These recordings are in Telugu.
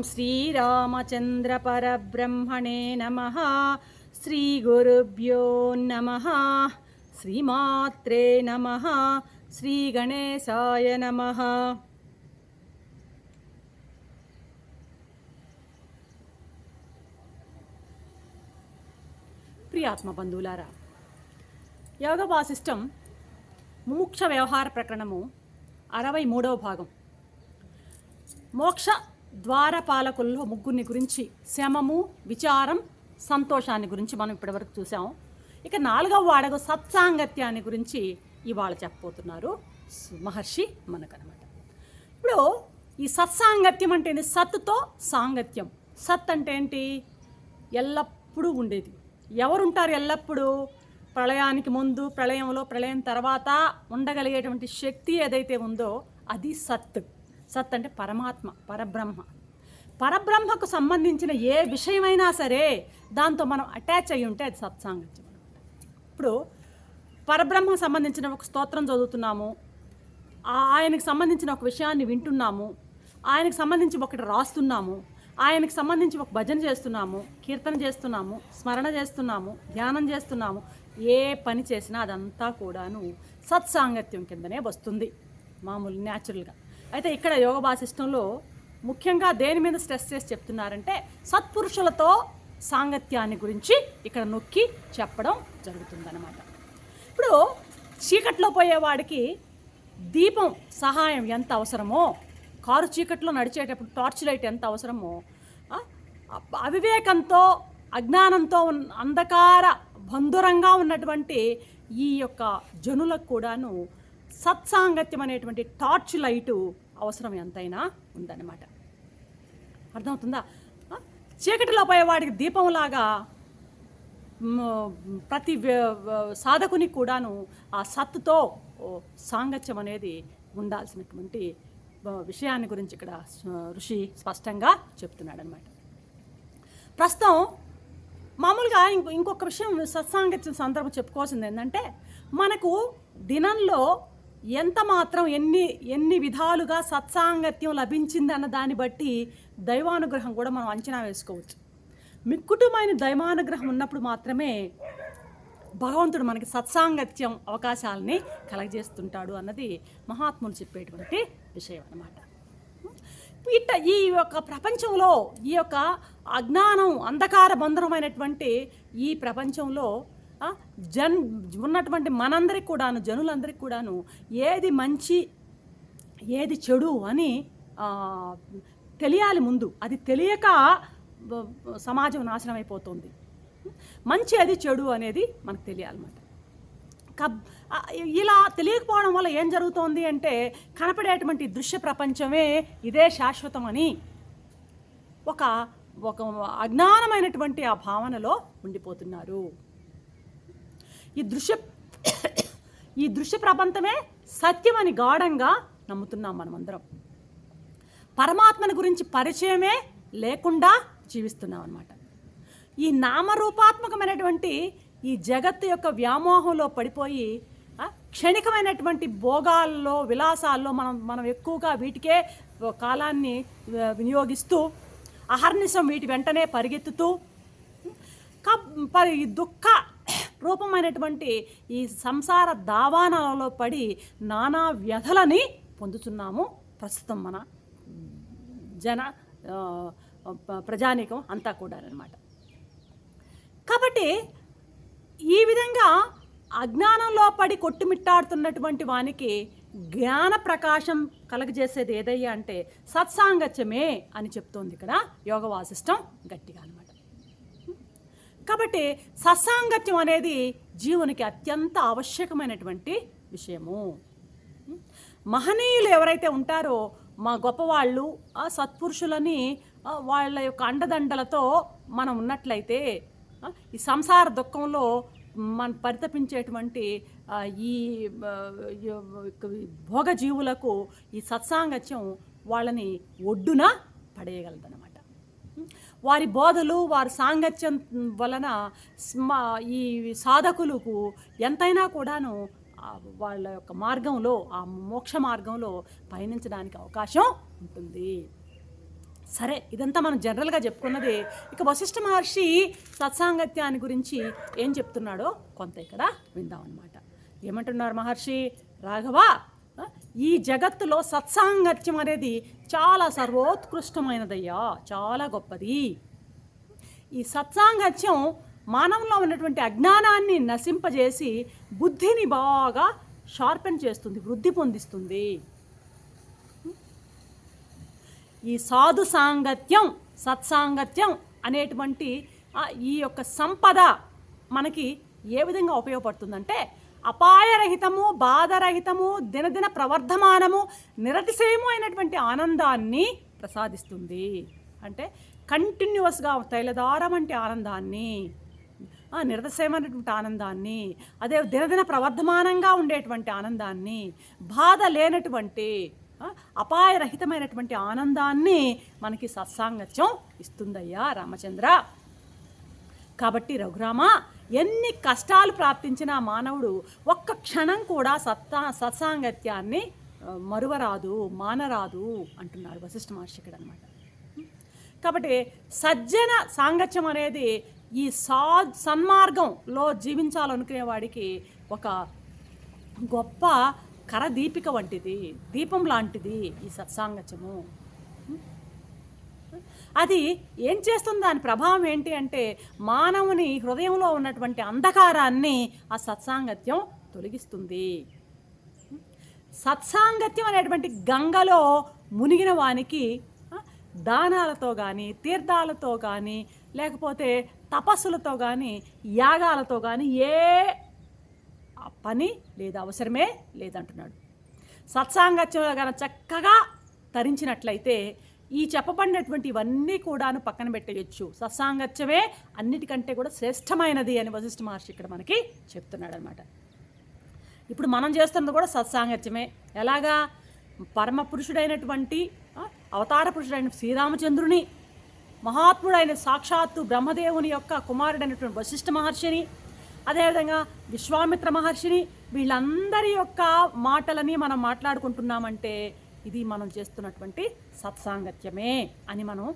శ్రీరామచంద్ర పరబ్రహ్మణే నమః. శ్రీ గురుభ్యో నమః. శ్రీమాత్రే నమః. శ్రీ గణేశాయ నమః. ప్రియాత్మ బంధువులారా, యోగ వాసిష్టం ముముక్ష వ్యవహార ప్రకరణము 63వ భాగం. మోక్ష ద్వారపాలకుల్లో ముగ్గురిని గురించి, శమము, విచారం, సంతోషాన్ని గురించి మనం ఇప్పటివరకు చూసాం. ఇక 4వ అడుగు సత్సాంగత్యాన్ని గురించి ఇవాళ చెప్పబోతున్నారు మహర్షి మనకనమాట. ఇప్పుడు ఈ సత్సాంగత్యం అంటే ఏంటి? సత్తుతో సాంగత్యం. సత్ అంటే ఏంటి? ఎల్లప్పుడూ ఉండేది. ఎవరుంటారు ఎల్లప్పుడూ? ప్రళయానికి ముందు, ప్రళయంలో, ప్రళయం తర్వాత ఉండగలిగేటువంటి శక్తి ఏదైతే ఉందో అది సత్. సత్ అంటే పరమాత్మ, పరబ్రహ్మ. పరబ్రహ్మకు సంబంధించిన ఏ విషయమైనా సరే దాంతో మనం అటాచ్ అయ్యి ఉంటే అది సత్సాంగత్యం అనమాట. ఇప్పుడు పరబ్రహ్మకు సంబంధించిన ఒక స్తోత్రం చదువుతున్నాము, ఆయనకు సంబంధించిన ఒక విషయాన్ని వింటున్నాము, ఆయనకు సంబంధించి ఒకటి రాస్తున్నాము, ఆయనకు సంబంధించి ఒక భజన చేస్తున్నాము, కీర్తన చేస్తున్నాము, స్మరణ చేస్తున్నాము, ధ్యానం చేస్తున్నాము. ఏ పని చేసినా అదంతా కూడాను సత్సాంగత్యం కిందనే వస్తుంది, మామూలు న్యాచురల్గా. అయితే ఇక్కడ యోగ వాసిష్టంలో ముఖ్యంగా దేని మీద స్ట్రెస్ చేసి చెప్తున్నారంటే సత్పురుషులతో సాంగత్యాన్ని గురించి ఇక్కడ నొక్కి చెప్పడం జరుగుతుందన్నమాట. ఇప్పుడు చీకట్లో పోయేవాడికి దీపం సహాయం ఎంత అవసరమో, కారు చీకట్లో నడిచేటప్పుడు టార్చ్ లైట్ ఎంత అవసరమో, అవివేకంతో, అజ్ఞానంతో, అంధకార బంధురంగా ఉన్నటువంటి ఈ యొక్క జనులకు కూడాను సత్సాంగత్యం అనేటువంటి టార్చ్ లైటు అవసరం ఎంతైనా ఉందన్నమాట. అర్థమవుతుందా? చీకటిలో పోయేవాడికి దీపంలాగా ప్రతి సాధకునికి కూడాను ఆ సత్తుతో సాంగత్యం అనేది ఉండాల్సినటువంటి విషయాన్ని గురించి ఇక్కడ ఋషి స్పష్టంగా చెప్తున్నాడు అనమాట. ప్రస్తుతం మామూలుగా ఇంకొక విషయం సత్సాంగత్యం సందర్భం చెప్పుకోవాల్సింది ఏంటంటే, మనకు దినంలో ఎంత మాత్రం ఎన్ని విధాలుగా సత్సాంగత్యం లభించింది అన్న దాన్ని బట్టి దైవానుగ్రహం కూడా మనం అంచనా వేసుకోవచ్చు. మిక్కుటమైన దైవానుగ్రహం ఉన్నప్పుడు మాత్రమే భగవంతుడు మనకి సత్సాంగత్యం అవకాశాలని కలగజేస్తుంటాడు అన్నది మహాత్ములు చెప్పేటువంటి విషయం అన్నమాట. ఈ యొక్క ప్రపంచంలో, ఈ యొక్క అజ్ఞానం, అంధకార బంధనమైనటువంటి ఈ ప్రపంచంలో ఉన్నటువంటి మనందరికి కూడాను, జనులందరికీ కూడాను ఏది మంచి ఏది చెడు అని తెలియాలి ముందు. అది తెలియక సమాజం నాశనం అయిపోతుంది. మంచి అది చెడు అనేది మనకు తెలియాలన్నమాట. ఇలా తెలియకపోవడం వల్ల ఏం జరుగుతోంది అంటే, కనపడేటువంటి దృశ్య ప్రపంచమే ఇదే శాశ్వతమని ఒక అజ్ఞానమైనటువంటి ఆ భావనలో ఉండిపోతున్నారు. ఈ దృశ్య ప్రపంచమే సత్యమని గాఢంగా నమ్ముతున్నాం మనమందరం. పరమాత్మని గురించి పరిచయమే లేకుండా జీవిస్తున్నాం అన్నమాట. ఈ నామరూపాత్మకమైనటువంటి ఈ జగత్తు యొక్క వ్యామోహంలో పడిపోయి క్షణికమైనటువంటి భోగాల్లో, విలాసాల్లో మనం ఎక్కువగా వీటికే కాలాన్ని వినియోగిస్తూ అహర్నిశం వీటి వెంటనే పరిగెత్తుతూ ఈ దుఃఖ రూపమైనటువంటి ఈ సంసార దావానాలలో పడి నానా వ్యధలని పొందుతున్నాము ప్రస్తుతం మన ప్రజానీకం అంతా కూడా అన్నమాట. కాబట్టి ఈ విధంగా అజ్ఞానంలో పడి కొట్టుమిట్టాడుతున్నటువంటి వానికి జ్ఞాన ప్రకాశం కలగజేసేది ఏదయ్యా అంటే సత్సాంగత్యమే అని చెప్తోంది ఇక్కడ యోగ వాసిష్టం గట్టిగా అనమాట. కాబట్టి సత్సాంగత్యం అనేది జీవునికి అత్యంత ఆవశ్యకమైనటువంటి విషయము. మహనీయులు ఎవరైతే ఉంటారో, మా గొప్పవాళ్ళు, ఆ సత్పురుషులని వాళ్ళ యొక్క అండదండలతో మనం ఉన్నట్లయితే ఈ సంసార దుఃఖంలో మన పరితపించేటువంటి ఈ భోగజీవులకు ఈ సత్సాంగత్యం వాళ్ళని ఒడ్డున పడేయగలదన్నమాట. వారి బోధలు, వారి సాంగత్యం వలన ఈ సాధకులకు ఎంతైనా కూడాను వాళ్ళ యొక్క మార్గంలో, ఆ మోక్ష మార్గంలో పయనించడానికి అవకాశం ఉంటుంది. సరే, ఇదంతా మనం జనరల్గా చెప్పుకున్నది. ఇక వశిష్ఠ మహర్షి సత్సాంగత్యాన్ని గురించి ఏం చెప్తున్నాడో కొంత ఇక్కడ విందామన్నమాట. ఏమంటున్నారు మహర్షి? రాఘవ, ఈ జగత్తులో సత్సాంగత్యం అనేది చాలా సర్వోత్కృష్టమైనదయ్యా, చాలా గొప్పది. ఈ సత్సాంగత్యం మానవంలో ఉన్నటువంటి అజ్ఞానాన్ని నశింపజేసి బుద్ధిని బాగా షార్పెన్ చేస్తుంది, వృద్ధి పొందిస్తుంది. ఈ సాధు సాంగత్యం, సత్సాంగత్యం అనేటువంటి ఈ యొక్క సంపద మనకి ఏ విధంగా ఉపయోగపడుతుందంటే అపాయరహితము, బాధరహితము, దినదిన ప్రవర్ధమానము, నిరతిశయము అయినటువంటి ఆనందాన్ని ప్రసాదిస్తుంది. అంటే కంటిన్యూస్గా తైలదారం అంటే ఆనందాన్ని, నిరతిశయమైనటువంటి ఆనందాన్ని, అదే దినదిన ప్రవర్ధమానంగా ఉండేటువంటి ఆనందాన్ని, బాధ లేనటువంటి అపాయరహితమైనటువంటి ఆనందాన్ని మనకి సత్సాంగత్యం ఇస్తుందయ్యా రామచంద్ర. కాబట్టి రఘురామ, ఎన్ని కష్టాలు ప్రాప్తించిన మానవుడు ఒక్క క్షణం కూడా సత్సాంగత్యాన్ని మరువరాదు, మానరాదు అంటున్నారు వశిష్ఠ మహర్షి ఇక్కడ అనమాట. కాబట్టి సజ్జన సాంగత్యం అనేది ఈ సన్మార్గంలో జీవించాలనుకునే వాడికి ఒక గొప్ప కరదీపిక వంటిది, దీపం లాంటిది ఈ సత్సాంగత్యము. అది ఏం చేస్తుంది? దాని ప్రభావం ఏంటి అంటే మానవుని హృదయంలో ఉన్నటువంటి అంధకారాన్ని ఆ సత్సాంగత్యం తొలగిస్తుంది. సత్సాంగత్యం అనేటువంటి గంగలో మునిగిన వానికి దానాలతో కానీ, తీర్థాలతో కానీ, లేకపోతే తపస్సులతో కానీ, యాగాలతో కానీ ఏ పని లేదు, అవసరమే లేదంటున్నాడు. సత్సాంగత్యంలో కానీ చక్కగా తరించినట్లయితే ఈ చెప్పబడినటువంటి ఇవన్నీ కూడాను పక్కన పెట్టేయచ్చు. సత్సాంగత్యమే అన్నిటికంటే కూడా శ్రేష్టమైనది అని వశిష్ఠ మహర్షి ఇక్కడ మనకి చెప్తున్నాడు అనమాట. ఇప్పుడు మనం చేస్తున్నది కూడా సత్సాంగత్యమే. ఎలాగా? పరమ పురుషుడైనటువంటి అవతార పురుషుడైన శ్రీరామచంద్రుని, మహాత్ముడైన సాక్షాత్తు బ్రహ్మదేవుని యొక్క కుమారుడైనటువంటి వశిష్ఠ మహర్షిని, అదేవిధంగా విశ్వామిత్ర మహర్షిని, వీళ్ళందరి యొక్క మాటలని మనం మాట్లాడుకుంటున్నామంటే ఇది మనం చేస్తున్నటువంటి సత్సాంగత్యమే అని మనం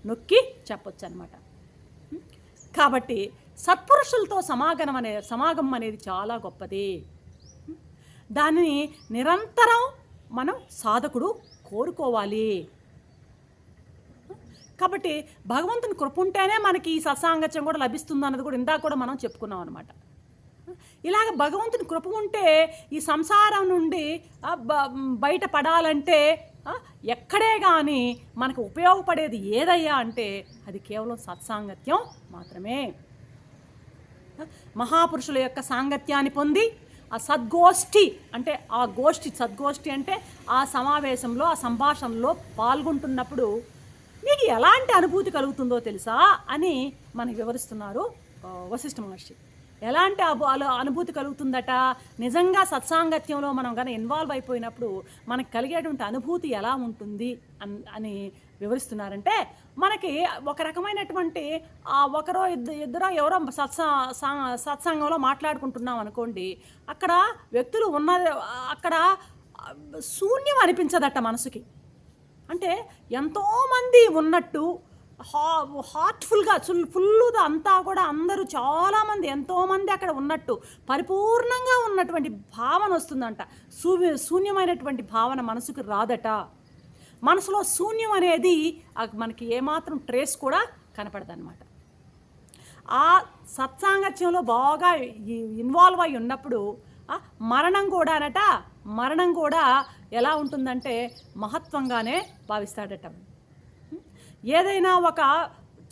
నొక్కి చెప్పొచ్చు అనమాట. కాబట్టి సత్పురుషులతో సమాగమం అనేది చాలా గొప్పది. దానిని నిరంతరం మనం సాధకుడు కోరుకోవాలి. కాబట్టి భగవంతుని కృప ఉంటేనే మనకి ఈ సత్సాంగత్యం కూడా లభిస్తుంది అన్నది కూడా ఇందాక కూడా మనం చెప్పుకున్నాం అనమాట. ఇలాగ భగవంతుని కృప ఉంటే ఈ సంసారం నుండి బయటపడాలంటే ఎక్కడే కానీ మనకు ఉపయోగపడేది ఏదయ్యా అంటే అది కేవలం సత్సాంగత్యం మాత్రమే. మహాపురుషుల యొక్క సాంగత్యాన్ని పొంది ఆ సద్గోష్ఠి అంటే సద్గోష్ఠి అంటే ఆ సమావేశంలో, ఆ సంభాషణలో పాల్గొంటున్నప్పుడు నీకు ఎలాంటి అనుభూతి కలుగుతుందో తెలుసా అని మనకి వివరిస్తున్నారు వశిష్ఠ మహర్షి. ఎలాంటి అనుభూతి కలుగుతుందట? నిజంగా సత్సాంగత్యంలో మనం కానీ ఇన్వాల్వ్ అయిపోయినప్పుడు మనకు కలిగేటువంటి అనుభూతి ఎలా ఉంటుంది అని వివరిస్తున్నారంటే, మనకి ఒక రకమైనటువంటి ఒకరో ఇద్దరో ఎవరో సత్సంగంలో మాట్లాడుకుంటున్నాం అనుకోండి, అక్కడ వ్యక్తులు అక్కడ శూన్యం అనిపించదట మనసుకి. అంటే ఎంతోమంది ఉన్నట్టు హార్ట్ఫుల్గా ఫుల్గా అంతా కూడా అందరూ చాలామంది ఎంతోమంది అక్కడ ఉన్నట్టు పరిపూర్ణంగా ఉన్నటువంటి భావన వస్తుందంట. శూన్యమైనటువంటి భావన మనసుకు రాదట. మనసులో శూన్యం అనేది మనకి ఏమాత్రం ట్రేస్ కూడా కనపడదన్నమాట. ఆ సత్సాంగత్యంలో బాగా ఇన్వాల్వ్ అయి ఉన్నప్పుడు మరణం కూడా ఎలా ఉంటుందంటే మహత్వంగానే భావిస్తాడట. ఏదైనా ఒక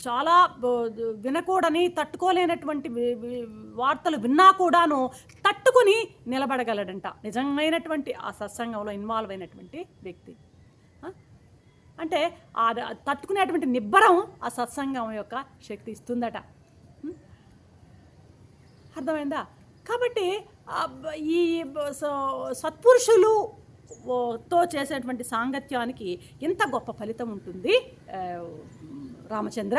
చాలా వినకూడని, తట్టుకోలేనటువంటి వార్తలు విన్నా కూడాను తట్టుకుని నిలబడగలడంట నిజమైనటువంటి ఆ సత్సంగంలో ఇన్వాల్వ్ అయినటువంటి వ్యక్తి. అంటే ఆ తట్టుకునేటువంటి నిబ్బరం ఆ సత్సంగం యొక్క శక్తి ఇస్తుందట. అర్థమైందా? కాబట్టి ఈ సత్పురుషులుతో చేసేటువంటి సాంగత్యానికి ఎంత గొప్ప ఫలితం ఉంటుంది రామచంద్ర.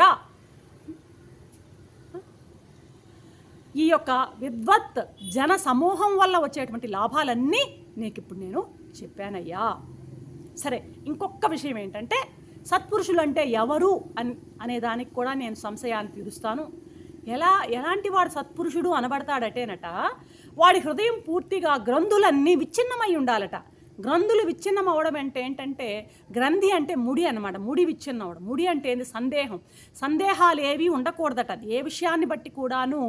ఈ యొక్క విద్వత్ జన సమూహం వల్ల వచ్చేటువంటి లాభాలన్నీ నీకు ఇప్పుడు నేను చెప్పానయ్యా. సరే, ఇంకొక విషయం ఏంటంటే సత్పురుషులు అంటే ఎవరు అనే దానికి కూడా నేను సంశయాన్ని తీరుస్తాను. ఎలాంటి వాడు సత్పురుషుడు అనబడతాడటేనట, వాడి హృదయం పూర్తిగా గ్రంథులన్నీ విచ్ఛిన్నమై ఉండాలట. గ్రంథులు విచ్ఛిన్నం అవడం అంటే ఏంటంటే, గ్రంథి అంటే ముడి అన్నమాట. ముడి విచ్ఛిన్నం అవడం. ముడి అంటే ఏంది? సందేహాలు ఏవి ఉండకూడదట. ఏ విషయాన్ని బట్టి కూడాను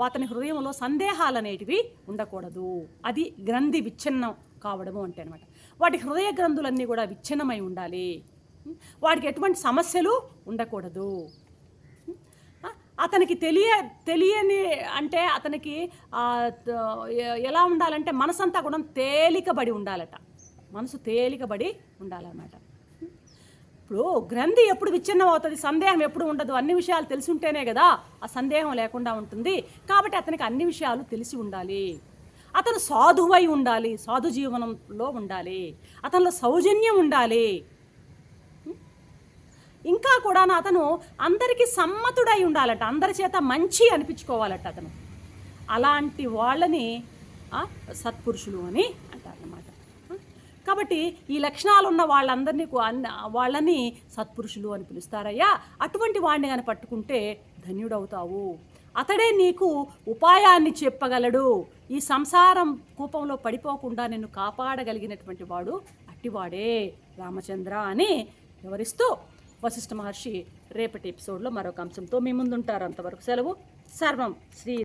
అతని హృదయంలో సందేహాలు అనేటివి ఉండకూడదు. అది గ్రంథి విచ్ఛిన్నం కావడము అంటే అనమాట. వాటి హృదయ గ్రంథులన్నీ కూడా విచ్ఛిన్నమై ఉండాలి. వాడికి ఎటువంటి సమస్యలు ఉండకూడదు. అతనికి తెలియని అంటే అతనికి ఎలా ఉండాలంటే మనసంతా కూడా తేలికబడి ఉండాలట. మనసు తేలికబడి ఉండాలన్నమాట. ఇప్పుడు గ్రంథి ఎప్పుడు విచ్ఛిన్నం అవుతుంది? సందేహం ఎప్పుడు ఉండదు. అన్ని విషయాలు తెలిసి ఉంటేనే కదా ఆ సందేహం లేకుండా ఉంటుంది. కాబట్టి అతనికి అన్ని విషయాలు తెలిసి ఉండాలి. అతను సాధువై ఉండాలి, సాధు జీవనంలో ఉండాలి, అతనిలో సౌజన్యం ఉండాలి. ఇంకా కూడా అతను అందరికీ సమ్మతుడై ఉండాలట, అందరి చేత మంచి అనిపించుకోవాలట అతను. అలాంటి వాళ్ళని సత్పురుషులు అని అంటారన్నమాట. కాబట్టి ఈ లక్షణాలు ఉన్న వాళ్ళని సత్పురుషులు అని పిలుస్తారయ్యా. అటువంటి వాడిని కానీ పట్టుకుంటే ధన్యుడవుతావు. అతడే నీకు ఉపాయాన్ని చెప్పగలడు. ఈ సంసారం కూపంలో పడిపోకుండా నిన్ను కాపాడగలిగినటువంటి వాడు అట్టివాడే రామచంద్ర అని వివరిస్తూ వశిష్ఠ మహర్షి రేపటి ఎపిసోడ్లో మరొక అంశంతో మీ ముందుంటారు. అంతవరకు సెలవు. సర్వం శ్రీ